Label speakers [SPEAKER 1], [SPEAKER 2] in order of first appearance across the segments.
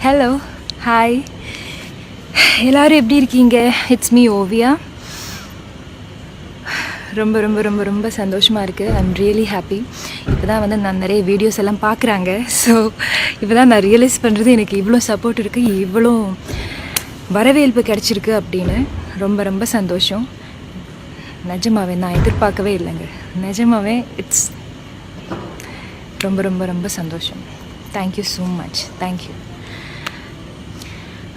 [SPEAKER 1] Hello, hi, எல்லோரும் எப்படி இருக்கீங்க? It's me Oviya. ரொம்ப ரொம்ப ரொம்ப ரொம்ப சந்தோஷமாக இருக்குது. I'm really happy. இப்போ தான் வந்து நான் நிறைய வீடியோஸ் எல்லாம் பார்க்குறாங்க. ஸோ இப்போ தான் நான் ரியலைஸ் பண்ணுறது எனக்கு இவ்வளோ சப்போர்ட் இருக்குது, இவ்வளோ வரவேற்பு கிடச்சிருக்கு அப்படின்னு. ரொம்ப ரொம்ப சந்தோஷம். நிஜமாவே நான் எதிர்பார்க்கவே இல்லைங்க. நிஜமாவே இட்ஸ் ரொம்ப ரொம்ப ரொம்ப சந்தோஷம். Thank you so much. தேங்க்யூ.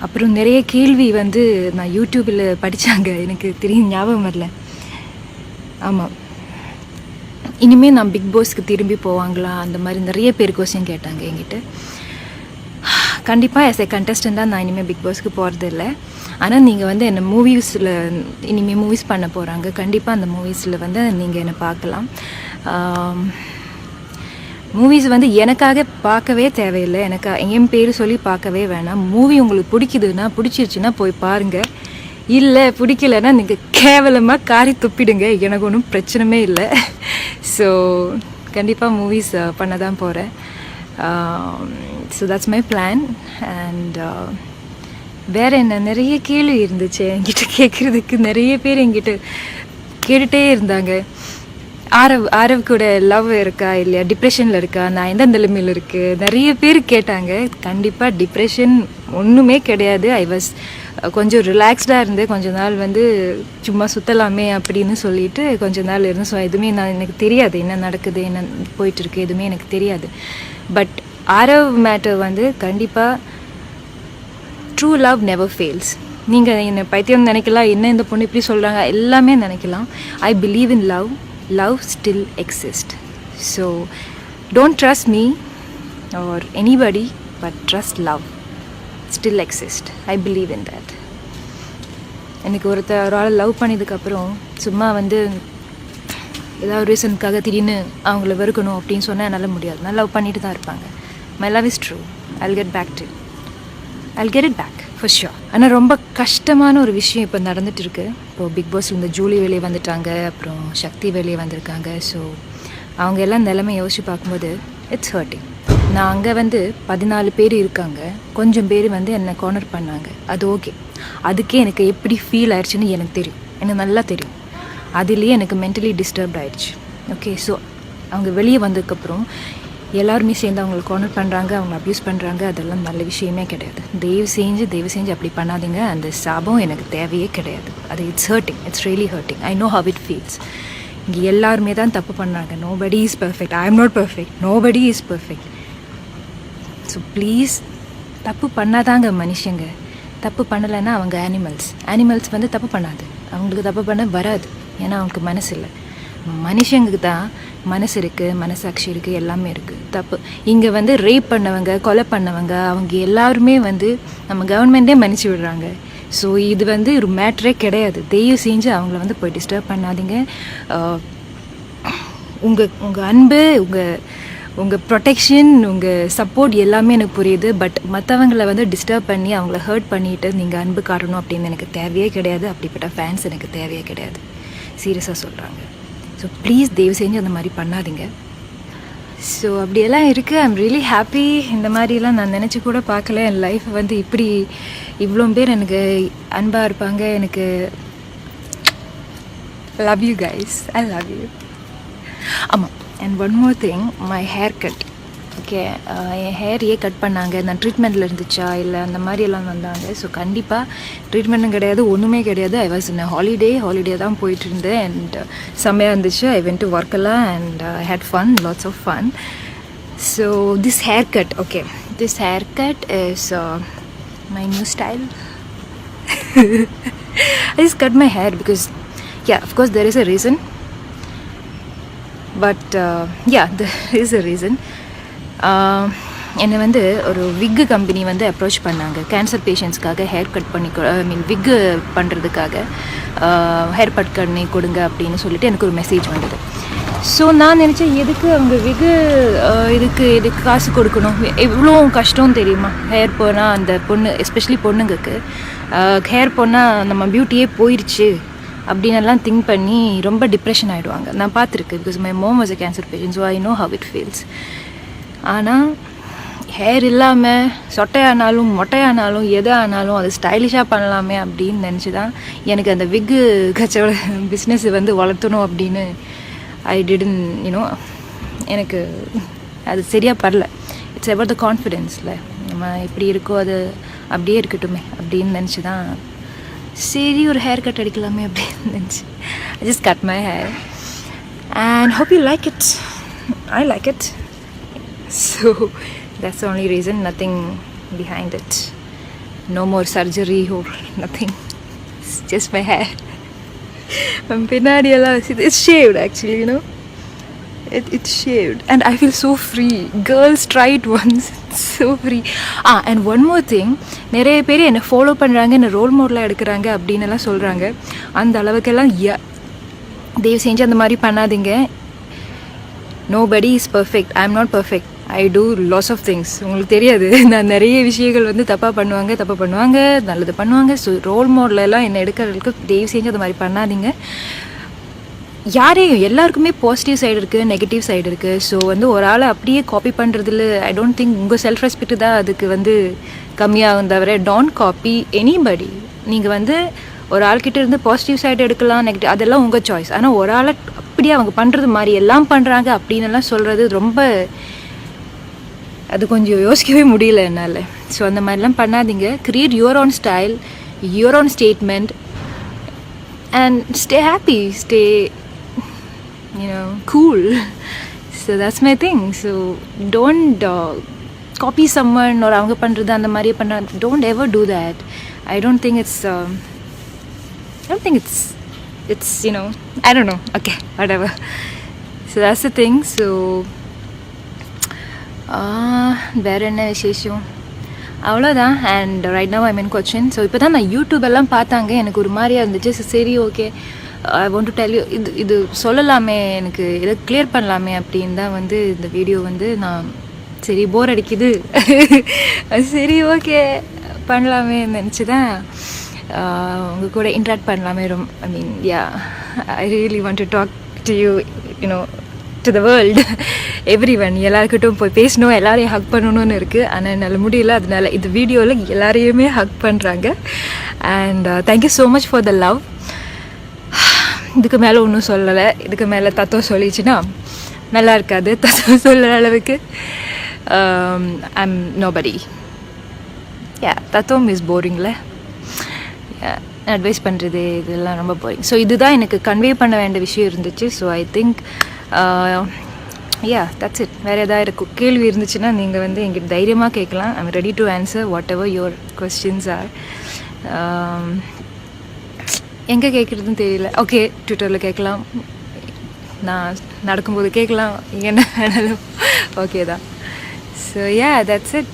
[SPEAKER 1] அப்புறம் நிறைய கேள்வி வந்து நான் யூடியூப்பில் படித்தாங்க, எனக்கு தெரியும், ஞாபகம் வரல. ஆமாம், இனிமேல் நான் பிக் பாஸ்க்கு திரும்பி போவாங்களா அந்த மாதிரி நிறைய பேர் கொஸ்டின் கேட்டாங்க என்கிட்ட. கண்டிப்பாக ஆஸ் ஏ கண்டஸ்டண்ட்டாக நான் இனிமேல் பிக் பாஸ்க்கு போகிறது இல்லை. ஆனால் நீங்கள் வந்து என்னை மூவிஸில் இனிமேல் மூவிஸ் பண்ண போகிறாங்க. கண்டிப்பாக அந்த மூவிஸில் வந்து நீங்கள் என்னை பார்க்கலாம். மூவிஸ் வந்து எனக்காக பார்க்கவே தேவையில்லை, எனக்கு என் பேர் சொல்லி பார்க்கவே வேணாம். மூவி உங்களுக்கு பிடிக்குதுன்னா, பிடிச்சிருச்சுன்னா போய் பாருங்கள். இல்லை பிடிக்கலைன்னா நீங்கள் கேவலமாக காரி துப்பிடுங்க, எனக்கு ஒன்றும் பிரச்சனையே இல்லை. ஸோ கண்டிப்பாக மூவிஸ் பண்ண தான் போகிறேன். So that's my plan. And வேறு என்ன, நிறைய கேள்வி இருந்துச்சு என்கிட்ட கேட்குறதுக்கு. நிறைய பேர் என்கிட்ட கேட்டுகிட்டே இருந்தாங்க, ஆரவ் கூட லவ் இருக்கா இல்லையா, டிப்ரெஷனில் இருக்கா, நான் எந்த நிலைமையில் இருக்குது, நிறைய பேர் கேட்டாங்க. கண்டிப்பாக டிப்ரெஷன் ஒன்றுமே கிடையாது. ஐ வாஸ் கொஞ்சம் ரிலாக்ஸ்டாக இருந்து கொஞ்ச நாள் வந்து சும்மா சுற்றலாமே அப்படின்னு சொல்லிட்டு கொஞ்ச நாள் இருந்தேன். ஸோ எதுவுமே எனக்கு தெரியாது, என்ன நடக்குது, என்ன போயிட்டுருக்கு, எதுவுமே எனக்கு தெரியாது. பட் ஆரவ் மேட்டர் வந்து கண்டிப்பாக ட்ரூ லவ் நெவர் ஃபெயில்ஸ். நீங்கள் என்னை பைத்தியம் நினைக்கலாம், என்ன இந்த பொண்ணு இப்படி சொல்கிறாங்க, எல்லாமே நினைக்கலாம். I believe in love. Love still exists. So don't trust me or anybody, but trust love still exists. I believe in that. எனக்கு ஒரு ஆள் லவ் பண்ணதுக்கப்புறம் சும்மா வந்து ஏதாவது ரீசனுக்காக திடீர்னு அவங்கள வெறுக்கணும் அப்படின்னு சொன்னால் என்னால் முடியாது. நான் லவ் பண்ணிட்டு தான் இருப்பாங்க. My love is true. I'll get it back for sure. ஆனால் ரொம்ப கஷ்டமான ஒரு விஷயம் இப்போ நடந்துகிட்டு இருக்கு. இப்போது பிக் பாஸில் இந்த ஜூலி வெளியே வந்துட்டாங்க, அப்புறம் சக்தி வெளியே வந்திருக்காங்க. ஸோ அவங்க எல்லாம் நிலைமை யோசிச்சு பார்க்கும்போது இட்ஸ் ஹர்ட்டிங். நான் அங்கே வந்து 14 பேர் இருக்காங்க, கொஞ்சம் பேர் வந்து என்னை கார்னர் பண்ணாங்க, அது ஓகே. அதுக்கே எனக்கு எப்படி ஃபீல் ஆயிடுச்சுன்னு எனக்கு தெரியும், எனக்கு நல்லா தெரியும். அதுலேயே எனக்கு மென்டலி டிஸ்டர்ப்ட் ஆயிடுச்சு. ஓகே, ஸோ அவங்க வெளியே வந்ததுக்கப்புறம் எல்லாருமே சேர்ந்து அவங்களை கார்னர் பண்ணுறாங்க, அவங்க அப்யூஸ் பண்ணுறாங்க. அதெல்லாம் நல்ல விஷயமே கிடையாது. தயவு செஞ்சு அப்படி பண்ணாதீங்க. அந்த சாபம் எனக்கு தேவையே கிடையாது. அது it's hurting, it's really hurting. I know how it feels. இங்கே எல்லாருமே தான் தப்பு பண்ணாங்க. Nobody is perfect. I am not perfect. Nobody is perfect. So please, தப்பு பண்ணாதாங்க மனுஷங்க. தப்பு பண்ணலைன்னா அவங்க ஆனிமல்ஸ் வந்து தப்பு பண்ணாது, அவங்களுக்கு தப்பு பண்ண வராது. ஏன்னா அவங்களுக்கு மனசு இல்லை. மனுஷங்களுக்கு தான் மனசு இருக்குது, மனசாட்சி இருக்குது, எல்லாமே இருக்குது. தப்பு இங்கே வந்து ரேப் பண்ணவங்க, கொலை பண்ணவங்க, அவங்க எல்லாருமே வந்து நம்ம கவர்மெண்ட்டே மன்னிச்சு விடுறாங்க. ஸோ இது வந்து ஒரு மேட்ரே கிடையாது. தயவு செஞ்சு அவங்கள வந்து போய் டிஸ்டர்ப் பண்ணாதீங்க. உங்கள் அன்பு, உங்கள் ப்ரொடெக்ஷன், உங்கள் சப்போர்ட் எல்லாமே எனக்கு புரியுது. பட் மற்றவங்களை வந்து டிஸ்டர்ப் பண்ணி அவங்கள ஹர்ட் பண்ணிவிட்டு நீங்கள் அன்பு காட்டணும் அப்படின்னு எனக்கு தேவையே கிடையாது. அப்படிப்பட்ட ஃபேன்ஸ் எனக்கு தேவையே கிடையாது. சீரியஸாக சொல்கிறாங்க. ஸோ ப்ளீஸ் தயவு செஞ்சு அந்த மாதிரி பண்ணாதீங்க. ஸோ அப்படியெல்லாம் இருக்குது. I'm really happy. இந்த மாதிரிலாம் நான் நினச்சி கூட பார்க்கல. என் லைஃப் வந்து இப்படி இவ்வளோ பேர் எனக்கு அன்பாக இருப்பாங்க. எனக்கு love you guys, I love you. ஆமாம், and one more thing, my hair cut. Okay, என் ஹேர் ஏன் கட் பண்ணாங்க, நான் ட்ரீட்மெண்ட்டில் இருந்துச்சா இல்லை அந்த மாதிரி எல்லாம் வந்தாங்க. ஸோ கண்டிப்பாக ட்ரீட்மெண்ட்டும் கிடையாது, ஒன்றுமே கிடையாது. ஐ வாஸ் இன் ஹாலிடே தான் போயிட்டு இருந்தேன். அண்ட் செம்மையாக இருந்துச்சு. ஐ வென்ட் டு ஒர்க் எல்லாம் and I had fun, lots of fun. So this haircut is my new style. I just cut my hair because, yeah, of course there is a reason. But there is a reason. என்னை வந்து ஒரு விக்கு company வந்து approach பண்ணாங்க. Cancer பேஷண்ட்ஸ்க்காக hair cut பண்ணி, விக்கு பண்ணுறதுக்காக hair cut பண்ணி கொடுங்க அப்படின்னு சொல்லிட்டு எனக்கு ஒரு மெசேஜ் வந்தது. ஸோ நான் நினச்சேன், எதுக்கு அவங்க விக்கு இதுக்கு காசு கொடுக்கணும், எவ்வளோ கஷ்டம் தெரியுமா ஹேர் போனால். அந்த பொண்ணு, எஸ்பெஷலி பொண்ணுங்களுக்கு ஹேர் போனால் நம்ம பியூட்டியே போயிடுச்சு அப்படின்னெல்லாம் திங்க் பண்ணி ரொம்ப டிப்ரெஷன் ஆகிடுவாங்க. நான் பார்த்துருக்கேன். Because my mom was a cancer patient. So I know how it feels. ஆனால் ஹேர் இல்லாமல் சொட்டையானாலும் மொட்டையானாலும் எது ஆனாலும் அது ஸ்டைலிஷாக பண்ணலாமே அப்படின்னு நினச்சி தான் எனக்கு அந்த விக்கு கச்சோட பிஸ்னஸ் வந்து வளர்த்தணும் அப்படின்னு ஐ டிடன் யூனோ எனக்கு அது சரியாக பரல. இட்ஸ் அபவுட் த கான்ஃபிடென்ஸில் நம்ம எப்படி இருக்கோ அது அப்படியே இருக்கட்டுமே அப்படின்னு நினச்சி தான் சரி ஒரு ஹேர் கட் அடிக்கலாமே அப்படின்னு நினச்சி I just cut my hair and hope you like it. I like it. So that's the only reason, nothing behind it. No more surgery or nothing. It's just my hair. It's shaved actually, you know. It's shaved and I feel so free. Girls try it once. It's so free. And one more thing, நிறைய பேர் என்ன follow பண்ணுறாங்க, என்ன role மாடலாக எடுக்கிறாங்க அப்படின்னு எல்லாம் சொல்கிறாங்க. அந்த அளவுக்கெல்லாம் தயவு செஞ்சு அந்த மாதிரி பண்ணாதீங்க. Nobody is perfect. I am not perfect. I do lots of things. உங்களுக்கு தெரியாது, நான் நிறைய விஷயங்கள் வந்து தப்பாக பண்ணுவாங்க, நல்லது பண்ணுவாங்க. ஸோ ரோல் மாடலெல்லாம் என்னை எடுக்கிறதுக்கு தயவு செஞ்சு அது மாதிரி பண்ணாதீங்க. யாரையும் எல்லாருக்குமே பாசிட்டிவ் சைடு இருக்குது, நெகட்டிவ் சைடு இருக்குது. ஸோ வந்து ஒரு ஆளை அப்படியே காப்பி பண்ணுறதுல ஐ டோன்ட் திங்க் உங்கள் செல்ஃப் ரெஸ்பெக்ட் தான் அதுக்கு வந்து கம்மியாகும் தவிர டோன்ட் காப்பி எனிபடி. நீங்கள் வந்து ஒரு ஆள்கிட்ட இருந்து பாசிட்டிவ் சைடு எடுக்கலாம், நெகட்டிவ் அதெல்லாம் உங்கள் சாய்ஸ். ஆனால் ஒரு ஆளை அப்படியே அவங்க பண்ணுறது மாதிரி எல்லாம் பண்ணுறாங்க அப்படின்னு எல்லாம் சொல்கிறது ரொம்ப அது கொஞ்சம் யோசிக்கவே முடியல என்னால். ஸோ அந்த மாதிரிலாம் பண்ணாதீங்க. Create your own style, your own statement and stay happy, stay cool. So that's my thing. So don't copy someone ஒரு அவங்க பண்ணுறது அந்த மாதிரியே பண்ண. Don't ever do that. I don't think it's I don't know. Okay, whatever. So that's the thing. So வேறு என்ன விசேஷம் அவ்வளோதான். And right now I'm in Cochin. So இப்போ தான் நான் யூடியூப் எல்லாம் பார்த்தாங்க, எனக்கு ஒரு மாதிரியாக இருந்துச்சு. சரி okay, I want to tell you, இது சொல்லலாமே, எனக்கு இதை கிளியர் பண்ணலாமே அப்படின்னு தான் வந்து இந்த வீடியோ வந்து நான் சரி போர் அடிக்குது சரி ஓகே பண்ணலாமே நினச்சி தான் உங்கள் கூட இன்ட்ராக்ட் பண்ணலாமே. I mean I really want to talk to you, to the world, everyone. எல்லாருக்கிட்டும் போய் பேசணும், எல்லாரையும் ஹக் பண்ணணும்னு இருக்குது. ஆனால் என்னால் முடியல. அதனால இந்த வீடியோவில் எல்லாரையுமே ஹக் பண்ணுறாங்க. And thank you so much for the love. இதுக்கு மேலே ஒன்றும் சொல்லலை. இதுக்கு மேலே தத்துவம் சொல்லிச்சுன்னா நல்லா இருக்காது. தத்துவம் சொல்கிற அளவுக்கு ஐம் நோபடி. தத்துவம் இஸ் போரிங்கில். அட்வைஸ் பண்ணுறது இதெல்லாம் ரொம்ப போரிங். ஸோ இதுதான் எனக்கு கன்வே பண்ண வேண்டிய விஷயம் இருந்துச்சு. So I think that's it. வேறு எதாவது கேள்வி இருந்துச்சுன்னா நீங்கள் வந்து எங்கிட்ட தைரியமாக கேட்கலாம். I'm ready to answer whatever your questions are. எங்கே கேட்குறதுன்னு தெரியல. ஓகே, ட்விட்டரில் கேட்கலாம், நான் நடக்கும்போது கேட்கலாம், என்ன வேணாலும் ஓகே தான். So that's it.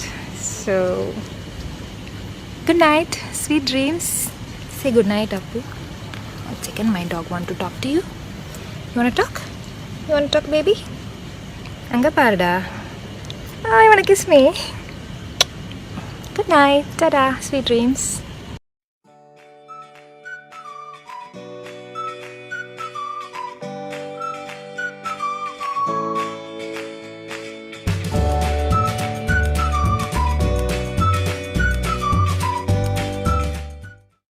[SPEAKER 1] So good night, sweet dreams. Say good night, Appu. One second, my dog want to talk to you. You want to talk? You want to talk, baby? Anga parda. You want to kiss me? Good night. Ta-da, sweet dreams.